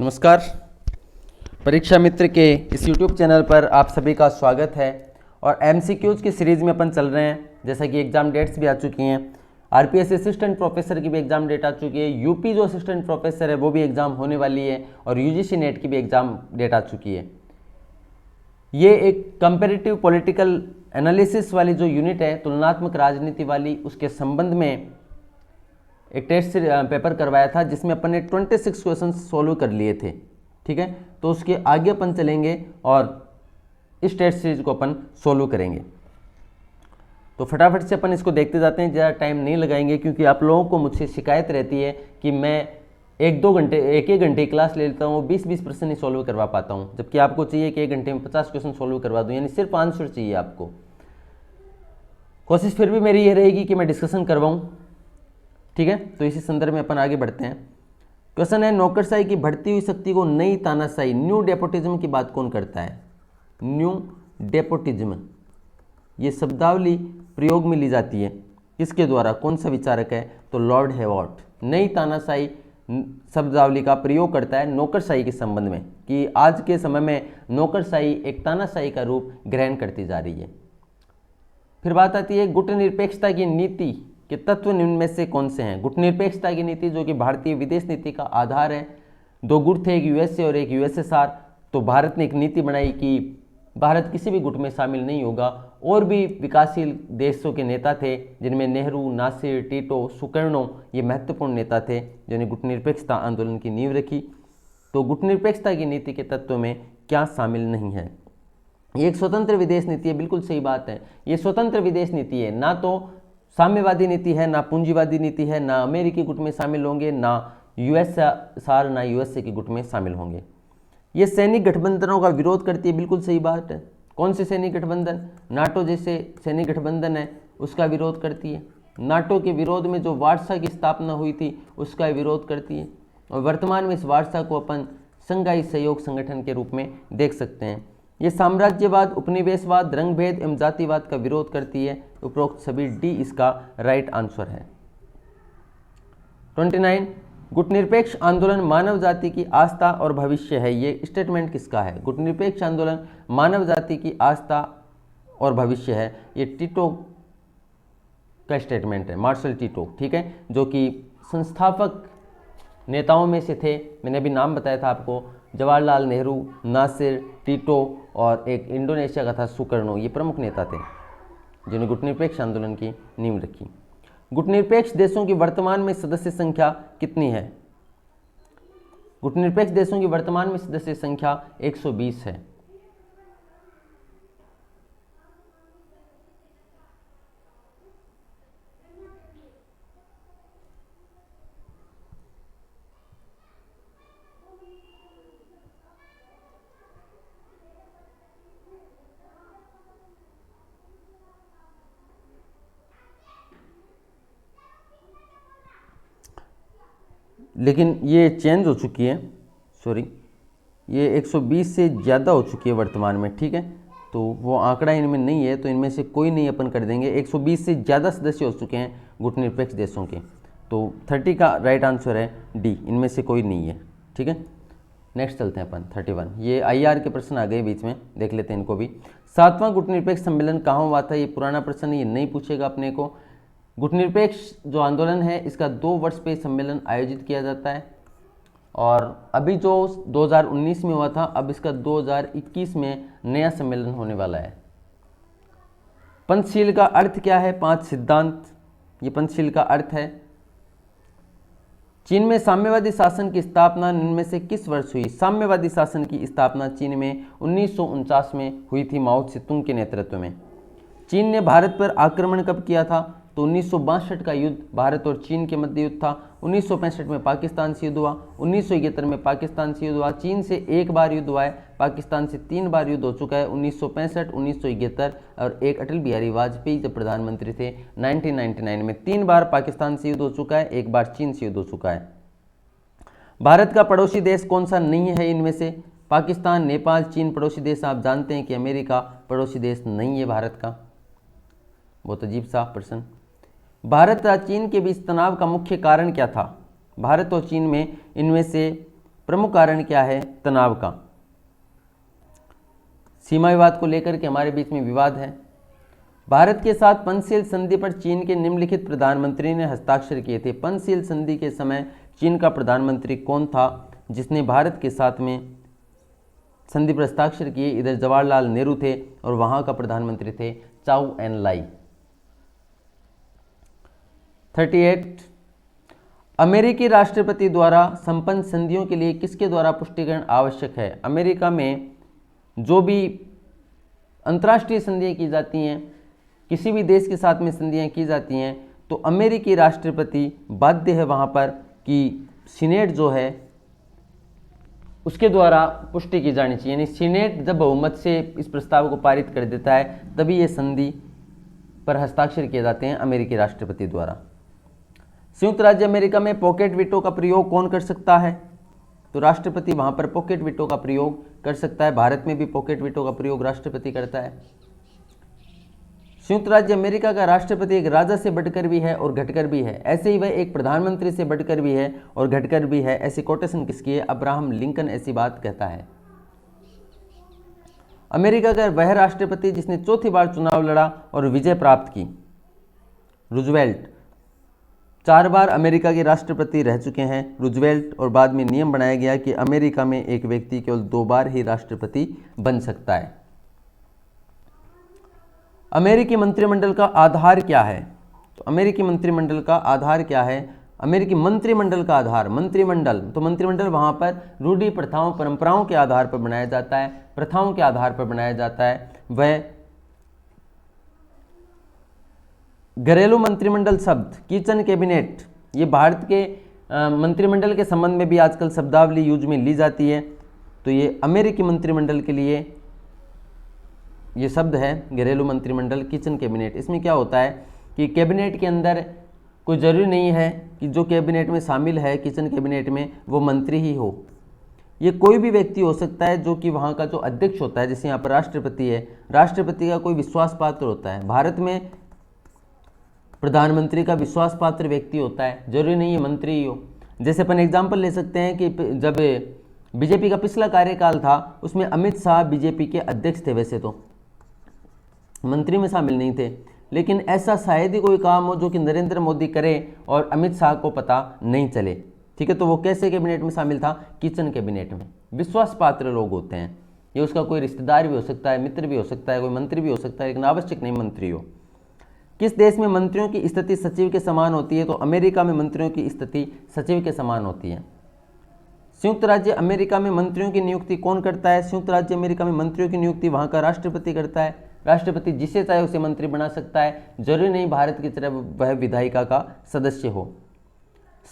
नमस्कार। परीक्षा मित्र के इस YouTube चैनल पर आप सभी का स्वागत है। और MCQs की सीरीज़ में अपन चल रहे हैं। जैसा कि एग्ज़ाम डेट्स भी आ चुकी हैं, RPS असिस्टेंट प्रोफेसर की भी एग्ज़ाम डेट आ चुकी है, यूपी जो असिस्टेंट प्रोफेसर है वो भी एग्ज़ाम होने वाली है, और UGC नेट की भी एग्ज़ाम डेट आ चुकी है। ये एक कंपेरेटिव पॉलिटिकल एनालिसिस वाली जो यूनिट है, तुलनात्मक राजनीति वाली, उसके संबंध में एक टेस्ट पेपर करवाया था जिसमें अपन ने 26 क्वेश्चन सोल्व कर लिए थे। ठीक है, तो उसके आगे अपन चलेंगे और इस टेस्ट सीरीज को अपन सोल्व करेंगे। तो फटाफट से अपन इसको देखते जाते हैं, ज़्यादा टाइम नहीं लगाएंगे, क्योंकि आप लोगों को मुझसे शिकायत रहती है कि मैं एक एक घंटे क्लास ले लेता हूँ, 20% ही सोल्व करवा पाता हूँ, जबकि आपको चाहिए कि 1 घंटे में 50 क्वेश्चन सोल्व करवा दूँ, यानी सिर्फ आंसर चाहिए आपको। कोशिश फिर भी मेरी ये रहेगी कि मैं डिस्कशन करवाऊँ। ठीक है, तो इसी संदर्भ में अपन आगे बढ़ते हैं। क्वेश्चन है, नौकरशाही की बढ़ती हुई शक्ति को नई तानाशाही, न्यू डेपोटिज्म की बात कौन करता है? न्यू डेपोटिज्म ये शब्दावली प्रयोग में ली जाती है, किसके द्वारा, कौन सा विचारक है? तो लॉर्ड हेवॉट नई तानाशाही शब्दावली का प्रयोग करता है नौकरशाही के संबंध में, कि आज के समय में नौकरशाही एक तानाशाही का रूप ग्रहण करती जा रही है। फिर बात आती है गुटनिरपेक्षता की नीति के तत्व निम्न में से कौन से हैं? गुटनिरपेक्षता की नीति जो कि भारतीय विदेश नीति का आधार है। 2 गुट थे, एक यूएसए और एक यूएसएसआर। तो भारत ने एक नीति बनाई कि भारत किसी भी गुट में शामिल नहीं होगा। और भी विकासशील देशों के नेता थे, जिनमें नेहरू, नासिर, टीटो, सुकर्णो ये महत्वपूर्ण नेता थे, जिन्होंने गुटनिरपेक्षता आंदोलन की नींव रखी। तो गुटनिरपेक्षता की नीति के तत्व में क्या शामिल नहीं है? ये एक स्वतंत्र विदेश नीति है, बिल्कुल सही बात है। ये स्वतंत्र विदेश नीति है, ना तो साम्यवादी नीति है, ना पूंजीवादी नीति है, ना अमेरिकी गुट में शामिल होंगे, ना यूएसएसआर, ना यूएसए के गुट में शामिल होंगे। ये सैनिक गठबंधनों का विरोध करती है, बिल्कुल सही बात है। कौन से सैनिक गठबंधन? नाटो जैसे सैनिक गठबंधन है उसका विरोध करती है। नाटो के विरोध में जो वार्सा की स्थापना हुई थी उसका विरोध करती है, और वर्तमान में इस वार्सा को अपन संघाई सहयोग संगठन के रूप में देख सकते हैं। ये साम्राज्यवाद, उपनिवेशवाद, रंगभेद एवं जातिवाद का विरोध करती है। उपरोक्त सभी डी इसका राइट आंसर है। 29 गुटनिरपेक्ष आंदोलन मानव जाति की आस्था और भविष्य है, ये स्टेटमेंट किसका है? गुटनिरपेक्ष आंदोलन मानव जाति की आस्था और भविष्य है, ये टीटो का स्टेटमेंट है, मार्शल टीटो। ठीक है, जो कि संस्थापक नेताओं में से थे। मैंने अभी नाम बताया था आपको, जवाहरलाल नेहरू, नासिर, टीटो और एक इंडोनेशिया का था सुकर्णो। ये प्रमुख नेता थे जिन्होंने गुटनिरपेक्ष आंदोलन की नींव रखी। गुटनिरपेक्ष देशों की वर्तमान में सदस्य संख्या कितनी है? गुटनिरपेक्ष देशों की वर्तमान में सदस्य संख्या 120 है। लेकिन ये चेंज हो चुकी है, सॉरी, ये 120 से ज़्यादा हो चुकी है वर्तमान में। ठीक है, तो वो आंकड़ा इनमें नहीं है, तो इनमें से कोई नहीं अपन कर देंगे। 120 से ज़्यादा सदस्य हो चुके हैं गुटनिरपेक्ष देशों के, तो 30 का राइट आंसर है डी, इनमें से कोई नहीं है। ठीक है, नेक्स्ट चलते हैं अपन 31। ये IR के प्रश्न आ गए बीच में, देख लेते हैं इनको भी। 7वां गुटनिरपेक्ष सम्मेलन कहाँ हुआ था? ये पुराना प्रश्न है, ये नहीं पूछेगा अपने को। गुटनिरपेक्ष जो आंदोलन है इसका 2 वर्ष पे सम्मेलन आयोजित किया जाता है, और अभी जो 2019 में हुआ था, अब इसका 2021 में नया सम्मेलन होने वाला है। पंचशील का अर्थ क्या है? 5 सिद्धांत, ये पंचशील का अर्थ है। चीन में साम्यवादी शासन की स्थापना इनमें से किस वर्ष हुई? साम्यवादी शासन की स्थापना चीन में 1949 में हुई थी, माओ त्से-तुंग के नेतृत्व में। चीन ने भारत पर आक्रमण कब किया था? तो 1962 का युद्ध भारत और चीन के मध्य युद्ध था। 1965 में पाकिस्तान से युद्ध हुआ, 1971 में पाकिस्तान से युद्ध हुआ। चीन से 1 बार युद्ध हुआ है, पाकिस्तान से 3 बार युद्ध हो चुका है, 1965, 1971 और एक अटल बिहारी वाजपेयी जब प्रधानमंत्री थे 1999 में 3 बार पाकिस्तान से युद्ध हो चुका है, 1 बार चीन से युद्ध हो चुका है। भारत का पड़ोसी देश कौन सा नहीं है इनमें से? पाकिस्तान, नेपाल, चीन पड़ोसी देश। आप जानते हैं कि अमेरिका पड़ोसी देश नहीं है भारत का। बहुत अजीब सा प्रश्न। भारत और चीन के बीच तनाव का मुख्य कारण क्या था? भारत और चीन में इनमें से प्रमुख कारण क्या है? तनाव का। सीमा विवाद को लेकर के हमारे बीच में विवाद है। भारत के साथ पंचशील संधि पर चीन के निम्नलिखित प्रधानमंत्री ने हस्ताक्षर किए थे। पंचशील संधि के समय चीन का प्रधानमंत्री कौन था जिसने भारत के साथ में संधि पर हस्ताक्षर किए? इधर जवाहरलाल नेहरू थे और वहां का प्रधानमंत्री थे चाउ एन लाई। 38 अमेरिकी राष्ट्रपति द्वारा संपन्न संधियों के लिए किसके द्वारा पुष्टिकरण आवश्यक है? अमेरिका में जो भी अंतर्राष्ट्रीय संधियां की जाती हैं, किसी भी देश के साथ में संधियां की जाती हैं, तो अमेरिकी राष्ट्रपति बाध्य है वहां पर कि सीनेट जो है उसके द्वारा पुष्टि की जानी चाहिए। यानी सीनेट जब बहुमत से इस प्रस्ताव को पारित कर देता है तभी ये संधि पर हस्ताक्षर किए जाते हैं अमेरिकी राष्ट्रपति द्वारा। संयुक्त राज्य अमेरिका में पॉकेट वीटो का प्रयोग कौन कर सकता है? तो राष्ट्रपति वहां पर पॉकेट वीटो का प्रयोग कर सकता है। भारत में भी पॉकेट वीटो का प्रयोग राष्ट्रपति करता है। संयुक्त राज्य अमेरिका का राष्ट्रपति एक राजा से बढ़कर भी है और घटकर भी है। ऐसे ही वह एक प्रधानमंत्री से बढ़कर भी है और घटकर भी है। ऐसी कोटेशन किसकी है? अब्राहम लिंकन ऐसी बात कहता है। अमेरिका का वह राष्ट्रपति जिसने चौथी बार चुनाव लड़ा और विजय प्राप्त की? रूजवेल्ट 4 बार अमेरिका के राष्ट्रपति रह चुके हैं रूजवेल्ट, और बाद में नियम बनाया गया कि अमेरिका में एक व्यक्ति केवल 2 बार ही राष्ट्रपति बन सकता है। अमेरिकी मंत्रिमंडल का आधार क्या है? तो अमेरिकी मंत्रिमंडल का आधार क्या है? अमेरिकी मंत्रिमंडल का आधार, मंत्रिमंडल, तो मंत्रिमंडल वहां पर रूढ़ि प्रथाओं परंपराओं के आधार पर बनाया जाता है, प्रथाओं के आधार पर बनाया जाता है। वह घरेलू मंत्रिमंडल शब्द किचन कैबिनेट, ये भारत के मंत्रिमंडल के संबंध में भी आजकल शब्दावली यूज में ली जाती है। तो ये अमेरिकी मंत्रिमंडल के लिए ये शब्द है घरेलू मंत्रिमंडल, किचन कैबिनेट। इसमें क्या होता है कि कैबिनेट के अंदर कोई ज़रूरी नहीं है कि जो कैबिनेट में शामिल है किचन कैबिनेट में वो मंत्री ही हो। ये कोई भी व्यक्ति हो सकता है जो कि वहाँ का जो अध्यक्ष होता है, जैसे यहाँ पर राष्ट्रपति है, राष्ट्रपति का कोई विश्वास पात्र होता है। भारत में प्रधानमंत्री का विश्वास पात्र व्यक्ति होता है, जरूरी नहीं है मंत्री ही हो। जैसे अपन एग्जाम्पल ले सकते हैं कि जब बीजेपी का पिछला कार्यकाल था उसमें अमित शाह बीजेपी के अध्यक्ष थे, वैसे तो मंत्री में शामिल नहीं थे, लेकिन ऐसा शायद ही कोई काम हो जो कि नरेंद्र मोदी करे और अमित शाह को पता नहीं चले। ठीक है, तो वो कैसे कैबिनेट में शामिल था? किचन कैबिनेट में। विश्वास पात्र लोग होते हैं, ये उसका कोई रिश्तेदार भी हो सकता है, मित्र भी हो सकता है, कोई मंत्री भी हो सकता है, लेकिन आवश्यक नहीं मंत्री हो। किस देश में मंत्रियों की स्थिति सचिव के समान होती है? तो अमेरिका में मंत्रियों की स्थिति सचिव के समान होती है। संयुक्त राज्य अमेरिका में मंत्रियों की नियुक्ति कौन करता है? संयुक्त राज्य अमेरिका में मंत्रियों की नियुक्ति वहां का राष्ट्रपति करता है। राष्ट्रपति जिसे चाहे उसे मंत्री बना सकता है, जरूरी नहीं भारत की तरह वह विधायिका का सदस्य हो।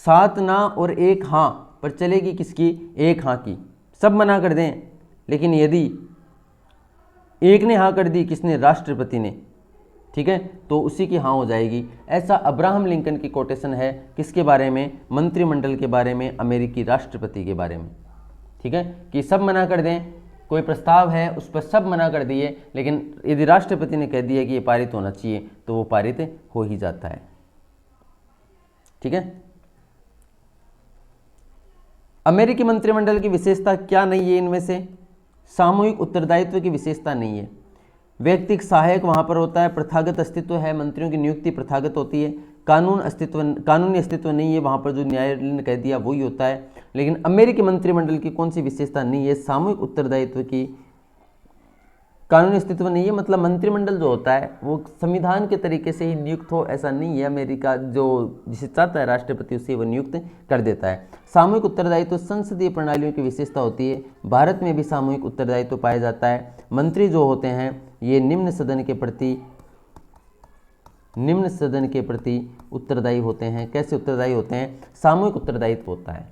7 ना और 1 हाँ पर चलेगी किसकी? 1 हाँ की। सब मना कर दें, लेकिन यदि एक ने हाँ कर दी, किसने? राष्ट्रपति ने, ठीक है, तो उसी की हाँ हो जाएगी। ऐसा अब्राहम लिंकन की कोटेशन है किसके बारे में? मंत्रिमंडल के बारे में, अमेरिकी राष्ट्रपति के बारे में। ठीक है, कि सब मना कर दें, कोई प्रस्ताव है उस पर सब मना कर दिए, लेकिन यदि राष्ट्रपति ने कह दिया कि ये पारित होना चाहिए तो वो पारित हो ही जाता है। ठीक है, अमेरिकी मंत्रिमंडल की विशेषता क्या नहीं है? इनमें से सामूहिक उत्तरदायित्व की विशेषता नहीं है। व्यक्तिगत सहायक वहां पर होता है, प्रथागत अस्तित्व है, मंत्रियों की नियुक्ति प्रथागत होती है, कानूनी अस्तित्व नहीं है, वहां पर जो न्यायालय ने कह दिया वही होता है। लेकिन अमेरिकी मंत्रिमंडल की कौन सी विशेषता नहीं है? सामूहिक उत्तरदायित्व की। कानूनी अस्तित्व नहीं है मतलब मंत्रिमंडल जो होता है वो संविधान के तरीके से ही नियुक्त हो, ऐसा नहीं है। अमेरिका जो जिसे चाहता है राष्ट्रपति उसे वो नियुक्त कर देता है। सामूहिक उत्तरदायित्व संसदीय प्रणालियों की विशेषता होती है। भारत में भी सामूहिक उत्तरदायित्व पाया जाता है। मंत्री जो होते हैं ये निम्न सदन के प्रति उत्तरदायी होते हैं। कैसे उत्तरदायी होते हैं? सामूहिक उत्तरदायित्व होता है।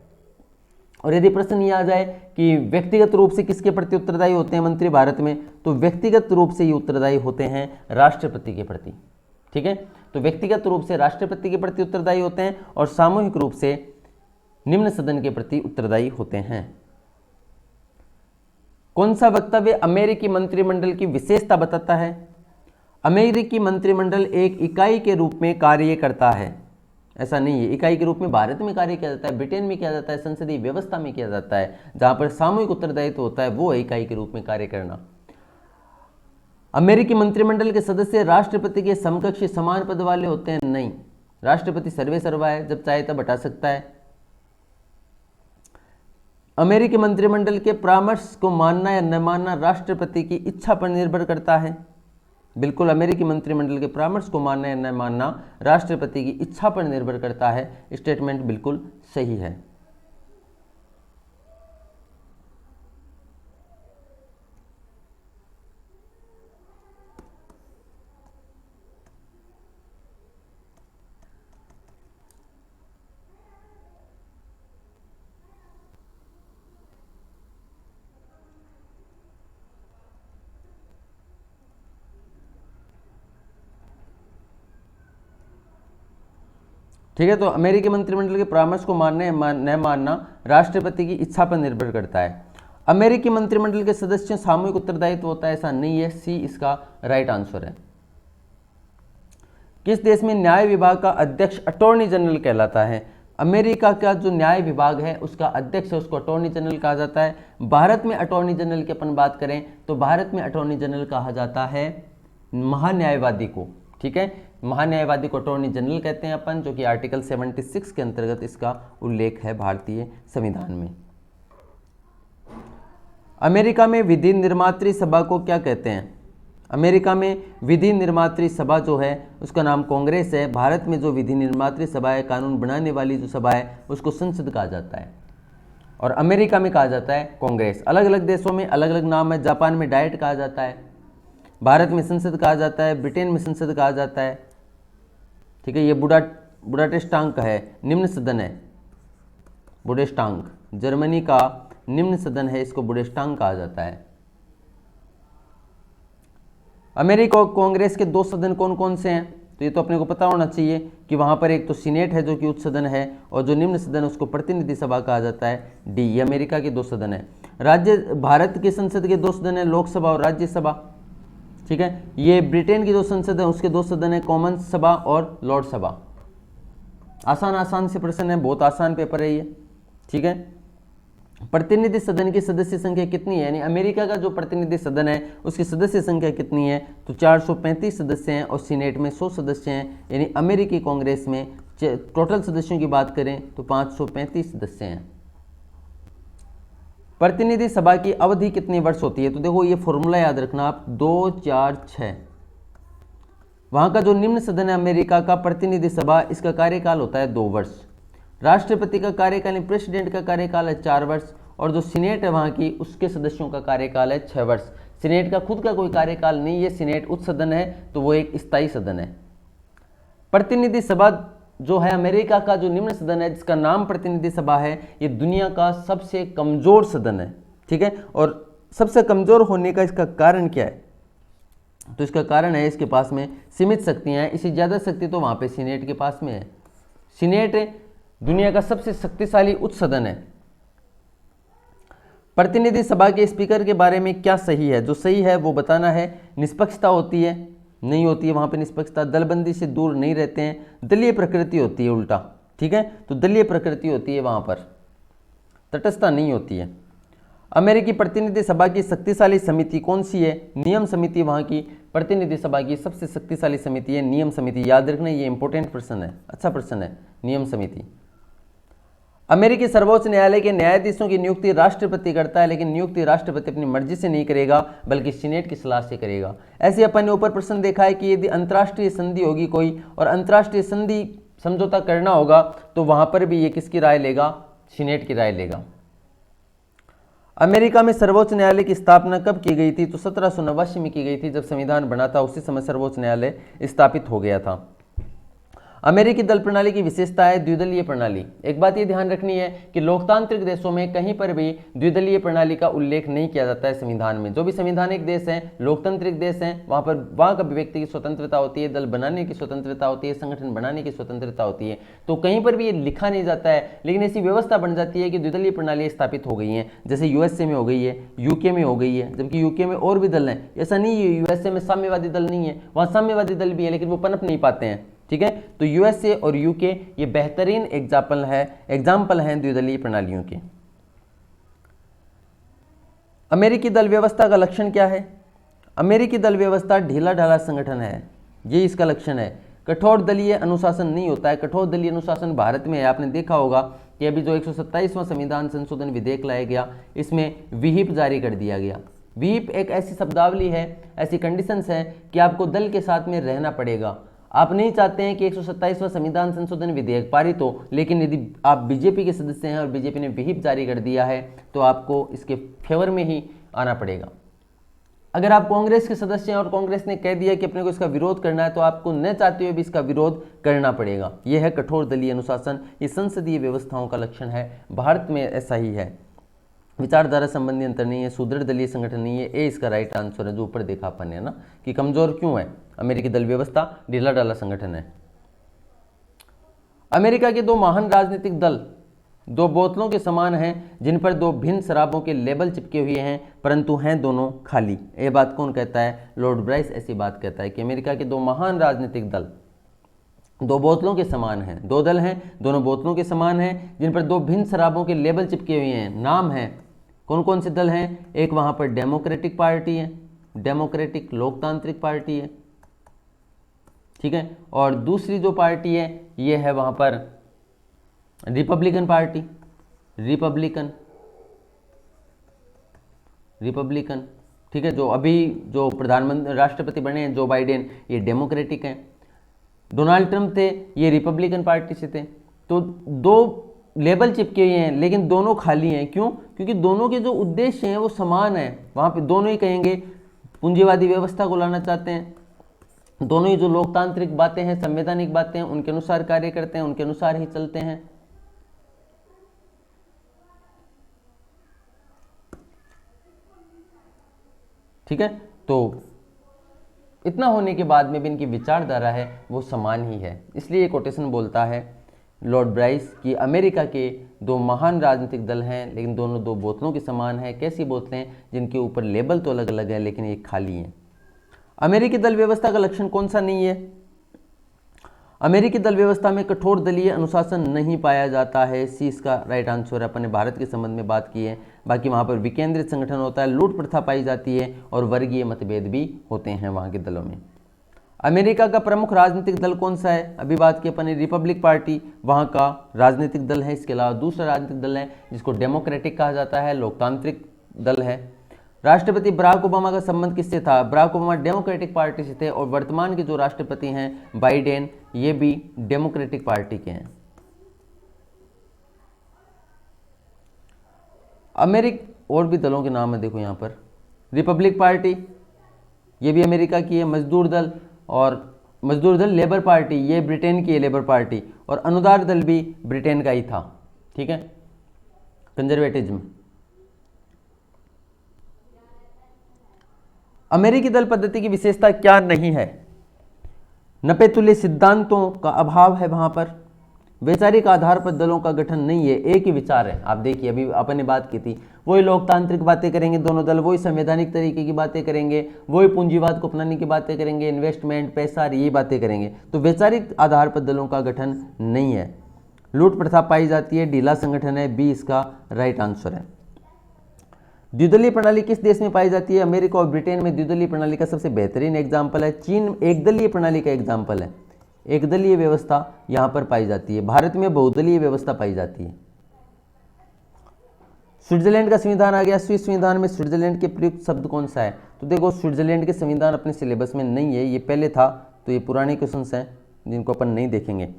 और यदि प्रश्न ये आ जाए कि व्यक्तिगत रूप से किसके प्रति उत्तरदायी होते हैं मंत्री भारत में, तो व्यक्तिगत रूप से ये उत्तरदायी होते हैं राष्ट्रपति के प्रति। ठीक है, तो व्यक्तिगत रूप से राष्ट्रपति के प्रति उत्तरदायी होते हैं और सामूहिक रूप से निम्न सदन के प्रति उत्तरदायी होते हैं। कौन सा वक्तव्य अमेरिकी मंत्रिमंडल की विशेषता बताता है? अमेरिकी मंत्रिमंडल एक इकाई के रूप में कार्य करता है। ऐसा नहीं है। इकाई के रूप में भारत में कार्य किया जाता है, ब्रिटेन में किया जाता है, संसदीय व्यवस्था में किया जाता है, जहां पर सामूहिक उत्तरदायित्व होता है, वो है इकाई के रूप में कार्य करना। अमेरिकी मंत्रिमंडल के सदस्य राष्ट्रपति के समकक्ष समान पद वाले होते हैं? नहीं, राष्ट्रपति सर्वे सर्वा है, जब चाहे तब हटा सकता है। अमेरिकी मंत्रिमंडल के परामर्श को मानना या न मानना राष्ट्रपति की इच्छा पर निर्भर करता है। बिल्कुल, अमेरिकी मंत्रिमंडल के परामर्श को मानना या न मानना राष्ट्रपति की इच्छा पर निर्भर करता है। स्टेटमेंट बिल्कुल सही है। ठीक है, तो अमेरिकी मंत्रिमंडल के परामर्श को मानना या न मानना राष्ट्रपति की इच्छा पर निर्भर करता है। अमेरिकी मंत्रिमंडल के सदस्यों सामूहिक उत्तरदायित्व होता है? ऐसा नहीं है, सी इसका राइट आंसर है। किस देश में न्याय विभाग का अध्यक्ष अटॉर्नी जनरल कहलाता है? अमेरिका का जो न्याय विभाग है उसका अध्यक्ष है, उसको अटॉर्नी जनरल कहा जाता है। भारत में अटॉर्नी जनरल की अपन बात करें तो भारत में अटॉर्नी जनरल कहा जाता है महान्यायवादी को। ठीक है, महान्यायवादी को अटॉर्नी जनरल कहते हैं अपन, जो कि आर्टिकल 76 के अंतर्गत इसका उल्लेख है भारतीय संविधान में। अमेरिका में विधि निर्मात्री सभा को क्या कहते हैं? अमेरिका में विधि निर्मात्री सभा जो है उसका नाम कांग्रेस है। भारत में जो विधि निर्मात्री सभा है, कानून बनाने वाली जो सभा है, उसको संसद कहा जाता है, और अमेरिका में कहा जाता है कांग्रेस। अलग अलग देशों में अलग अलग नाम है। जापान में डाइट कहा जाता है, भारत में संसद कहा जाता है, ब्रिटेन में संसद कहा जाता है। ठीक है, ये बुडाटेस्टांक है, निम्न सदन है, बुडेस्टांक। जर्मनी का निम्न सदन है, इसको बुडेस्टांक कहा जाता है। अमेरिका कांग्रेस के 2 सदन कौन कौन से हैं? तो ये तो अपने को पता होना चाहिए कि वहां पर एक तो सीनेट है जो कि उच्च सदन है, और जो निम्न सदन है उसको प्रतिनिधि सभा कहा जाता है, डी। ये अमेरिका के 2 सदन है। भारत की संसद के 2 सदन है, लोकसभा और राज्यसभा। ठीक है, ये ब्रिटेन की जो संसद है उसके 2 सदन है, कॉमन सभा और लॉर्ड सभा। आसान से प्रश्न है, बहुत आसान पेपर है ये। ठीक है, प्रतिनिधि सदन की सदस्य संख्या कितनी है? यानी अमेरिका का जो प्रतिनिधि सदन है उसकी सदस्य संख्या कितनी है? तो 435 सदस्य हैं, और सीनेट में 100 सदस्य हैं। यानी अमेरिकी कांग्रेस में टोटल सदस्यों की बात करें तो 535 सदस्य हैं। प्रतिनिधि सभा की अवधि कितने वर्ष होती है? तो देखो ये फॉर्मूला याद रखना आप, 2 4 6। वहां का जो निम्न सदन है अमेरिका का, प्रतिनिधि सभा, इसका कार्यकाल होता है 2 वर्ष। राष्ट्रपति का कार्यकाल, प्रेसिडेंट का कार्यकाल है 4 वर्ष, और जो सीनेट है वहां की, उसके सदस्यों का कार्यकाल है 6 वर्ष। सीनेट का खुद का कोई कार्यकाल नहीं है, सीनेट उच्च सदन है, तो वो एक स्थायी सदन है। प्रतिनिधि सभा जो है अमेरिका का जो निम्न सदन है, जिसका नाम प्रतिनिधि सभा है, ये दुनिया का सबसे कमजोर सदन है। ठीक है, और सबसे कमजोर होने का इसका कारण क्या है? तो इसका कारण है इसके पास में सीमित शक्तियां हैं। इससे ज्यादा शक्ति तो वहां पे सीनेट के पास में है। सीनेट दुनिया का सबसे शक्तिशाली उच्च सदन है। प्रतिनिधि सभा के स्पीकर के बारे में क्या सही है? जो सही है वो बताना है। निष्पक्षता होती है? नहीं होती है वहां पे निष्पक्षता। दलबंदी से दूर नहीं रहते हैं, दलीय प्रकृति होती है उल्टा। ठीक है, तो दलीय प्रकृति होती है वहां पर, तटस्थता नहीं होती है। अमेरिकी प्रतिनिधि सभा की शक्तिशाली समिति कौन सी है? नियम समिति वहां की प्रतिनिधि सभा की सबसे शक्तिशाली समिति है, नियम समिति। याद रखना, ये इंपॉर्टेंट प्रश्न है, अच्छा प्रश्न है, नियम समिति। अमेरिकी सर्वोच्च न्यायालय के न्यायाधीशों की नियुक्ति राष्ट्रपति करता है, लेकिन नियुक्ति राष्ट्रपति अपनी मर्जी से नहीं करेगा, बल्कि सीनेट की सलाह से करेगा। ऐसे अपन ने ऊपर प्रश्न देखा है कि यदि अंतर्राष्ट्रीय संधि होगी कोई, और अंतर्राष्ट्रीय संधि समझौता करना होगा, तो वहां पर भी ये किसकी राय लेगा? सीनेट की राय लेगा। अमेरिका में सर्वोच्च न्यायालय की स्थापना कब की गई थी? तो 1789 में की गई थी, जब संविधान बना था उसी समय सर्वोच्च न्यायालय स्थापित हो गया था। अमेरिकी दल प्रणाली की विशेषता है द्विदलीय प्रणाली। एक बात ये ध्यान रखनी है कि लोकतांत्रिक देशों में कहीं पर भी द्विदलीय प्रणाली का उल्लेख नहीं किया जाता है संविधान में। जो भी संवैधानिक देश हैं, लोकतांत्रिक देश हैं, वहां पर वहां का व्यक्ति की स्वतंत्रता होती है, दल बनाने की स्वतंत्रता होती है, संगठन बनाने की स्वतंत्रता होती है। तो कहीं पर भी ये लिखा नहीं जाता है, लेकिन ऐसी व्यवस्था बन जाती है कि द्विदलीय प्रणाली स्थापित हो गई है। जैसे यूएसए में हो गई है, यूके में हो गई है, जबकि यूके में और भी दल हैं। ऐसा नहीं है यूएसए में साम्यवादी दल नहीं है, वहां साम्यवादी दल भी है, लेकिन वो पनप नहीं पाते हैं। ठीक है। तो यूएसए और यूके ये बेहतरीन एग्जाम्पल हैं द्विदलीय प्रणालियों के। अमेरिकी दल व्यवस्था का लक्षण क्या है? अमेरिकी दल व्यवस्था ढीला ढाला संगठन है, ये इसका लक्षण है। कठोर दलीय अनुशासन नहीं होता है। कठोर दलीय अनुशासन भारत में है। आपने देखा होगा कि अभी जो 127वां संविधान संशोधन विधेयक लाया गया, इसमें विहिप जारी कर दिया गया। विहिप एक ऐसी शब्दावली है, ऐसी कंडीशंस है कि आपको दल के साथ में रहना पड़ेगा। आप नहीं चाहते हैं कि 127वां संविधान संशोधन विधेयक पारित हो, लेकिन यदि आप बीजेपी के सदस्य हैं और बीजेपी ने विहिप जारी कर दिया है तो आपको इसके फेवर में ही आना पड़ेगा। अगर आप कांग्रेस के सदस्य हैं और कांग्रेस ने कह दिया कि अपने को इसका विरोध करना है, तो आपको न चाहते हुए भी इसका विरोध करना पड़ेगा। यह है कठोर दलीय अनुशासन। ये संसदीय व्यवस्थाओं का लक्षण है। भारत में ऐसा ही है। विचारधारा संबंधी अंतर नहीं है, सुदृढ़ दलीय संगठन नहीं है। ए इसका राइट आंसर है, जो ऊपर देखा अपन ने ना कि कमजोर क्यों है। अमेरिकी दल व्यवस्था ढीला ढाला संगठन है। अमेरिका के दो महान राजनीतिक दल दो बोतलों के समान हैं, जिन पर दो भिन्न शराबों के लेबल चिपके हुए हैं, परंतु हैं दोनों खाली। ये बात कौन कहता है? लॉर्ड ब्राइस ऐसी बात कहता है कि अमेरिका के दो महान राजनीतिक दल दो बोतलों के समान हैं। दो दल हैं, दोनों बोतलों के समान हैं, जिन पर दो भिन्न शराबों के लेबल चिपके हुए हैं। नाम है, कौन कौन से दल हैं? एक वहां पर डेमोक्रेटिक पार्टी है, डेमोक्रेटिक लोकतांत्रिक पार्टी है, ठीक है। और दूसरी जो पार्टी है ये है वहां पर रिपब्लिकन पार्टी, रिपब्लिकन, ठीक है। जो अभी जो प्रधानमंत्री राष्ट्रपति बने हैं जो बाइडेन, ये डेमोक्रेटिक हैं। डोनाल्ड ट्रंप थे, ये रिपब्लिकन पार्टी से थे। तो दो लेबल चिपके हुए हैं, लेकिन दोनों खाली हैं। क्यों? क्योंकि दोनों के जो उद्देश्य हैं वो समान है। वहां पे दोनों ही कहेंगे पूंजीवादी व्यवस्था को लाना चाहते हैं। दोनों ही जो लोकतांत्रिक बातें हैं, संवैधानिक बातें हैं, उनके अनुसार कार्य करते हैं, उनके अनुसार ही चलते हैं। ठीक है। तो इतना होने के बाद में भी इनकी विचारधारा है वो समान ही है। इसलिए ये कोटेशन बोलता है लॉर्ड ब्राइस कि अमेरिका के दो महान राजनीतिक दल हैं, लेकिन दोनों दो बोतलों के समान हैं। कैसी बोतलें? जिनके ऊपर लेबल तो अलग अलग है, लेकिन ये खाली हैं। अमेरिकी दल व्यवस्था का लक्षण कौन सा नहीं है? अमेरिकी दल व्यवस्था में कठोर दलीय अनुशासन नहीं पाया जाता है। सी इसका राइट आंसर है। अपन ने भारत के संबंध में बात की है। बाकी वहाँ पर विकेंद्रित संगठन होता है, लूट प्रथा पाई जाती है और वर्गीय मतभेद भी होते हैं वहाँ के दलों में। अमेरिका का प्रमुख राजनीतिक दल कौन सा है? अभी बात की अपन ने रिपब्लिक पार्टी वहाँ का राजनीतिक दल है। इसके अलावा दूसरा राजनीतिक दल है जिसको डेमोक्रेटिक कहा जाता है, लोकतांत्रिक दल है। राष्ट्रपति बराक ओबामा का संबंध किससे था? बराक ओबामा डेमोक्रेटिक पार्टी से थे और वर्तमान के जो राष्ट्रपति हैं बाइडेन, ये भी डेमोक्रेटिक पार्टी के हैं। और भी दलों के नाम है, देखो यहाँ पर रिपब्लिक पार्टी ये भी अमेरिका की है। मजदूर दल लेबर पार्टी ये ब्रिटेन की है, लेबर पार्टी। और अनुदार दल भी ब्रिटेन का ही था, ठीक है, कंजर्वेटिज्म। अमेरिकी दल पद्धति की विशेषता क्या नहीं है? नपे तुल्य सिद्धांतों का अभाव है वहां पर। वैचारिक आधार पर दलों का गठन नहीं है, एक ही विचार है। आप देखिए अभी अपन ने बात की थी, वही लोकतांत्रिक बातें करेंगे दोनों दल, वही संवैधानिक तरीके की बातें करेंगे, वही पूंजीवाद को अपनाने की बातें करेंगे, इन्वेस्टमेंट, पैसा, ये बातें करेंगे। तो वैचारिक आधार पर दलों का गठन नहीं है। लूट प्रथा पाई जाती है, ढीला संगठन है। बी इसका राइट आंसर है। द्विदलीय प्रणाली किस देश में पाई जाती है? अमेरिका और ब्रिटेन में द्विदलीय प्रणाली का सबसे बेहतरीन एग्जाम्पल है। चीन एकदलीय प्रणाली का एग्जाम्पल है। एकदलीय व्यवस्था यहां पर पाई जाती है। भारत में बहुदलीय व्यवस्था पाई जाती है। स्विट्जरलैंड का संविधान आ गया। स्विस संविधान में स्विट्जरलैंड के प्रयुक्त शब्द कौन सा है? तो देखो स्विट्जरलैंड के संविधान अपने सिलेबस में नहीं है, ये पहले था, तो ये पुराने क्वेश्चंस हैं जिनको अपन नहीं देखेंगे,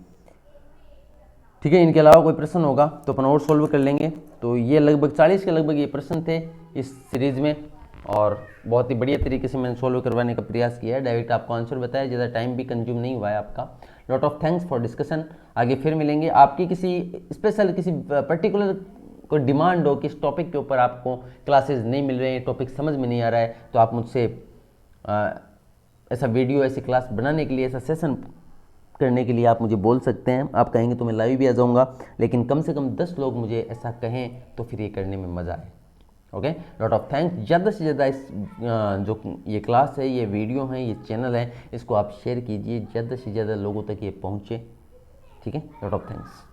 ठीक है। इनके अलावा कोई प्रश्न होगा तो अपन और सोल्व कर लेंगे। तो ये लगभग 40 के लगभग ये प्रश्न थे इस सीरीज में, और बहुत ही बढ़िया तरीके से मैंने सोल्व करवाने का प्रयास किया है। डायरेक्ट आपको आंसर बताया, ज़्यादा टाइम भी कंज्यूम नहीं हुआ है आपका। Lot of thanks for discussion. आगे फिर मिलेंगे। आपकी किसी स्पेशल किसी पर्टिकुलर कोई डिमांड हो, किस टॉपिक के ऊपर आपको क्लासेस नहीं मिल रहे हैं, टॉपिक समझ में नहीं आ रहा है, तो आप मुझसे ऐसा वीडियो, ऐसी क्लास बनाने के लिए, ऐसा सेशन करने के लिए आप मुझे बोल सकते हैं। आप कहेंगे तो मैं लाइव भी आ जाऊंगा, लेकिन कम से कम 10 लोग मुझे ऐसा कहें तो फिर ये करने में मज़ा आए। Okay, lot of thanks. ज़्यादा से ज़्यादा इस जो ये क्लास है, ये वीडियो है, ये चैनल है, इसको आप शेयर कीजिए, ज़्यादा से ज़्यादा लोगों तक ये पहुँचे। ठीक है, लॉट ऑफ थैंक्स।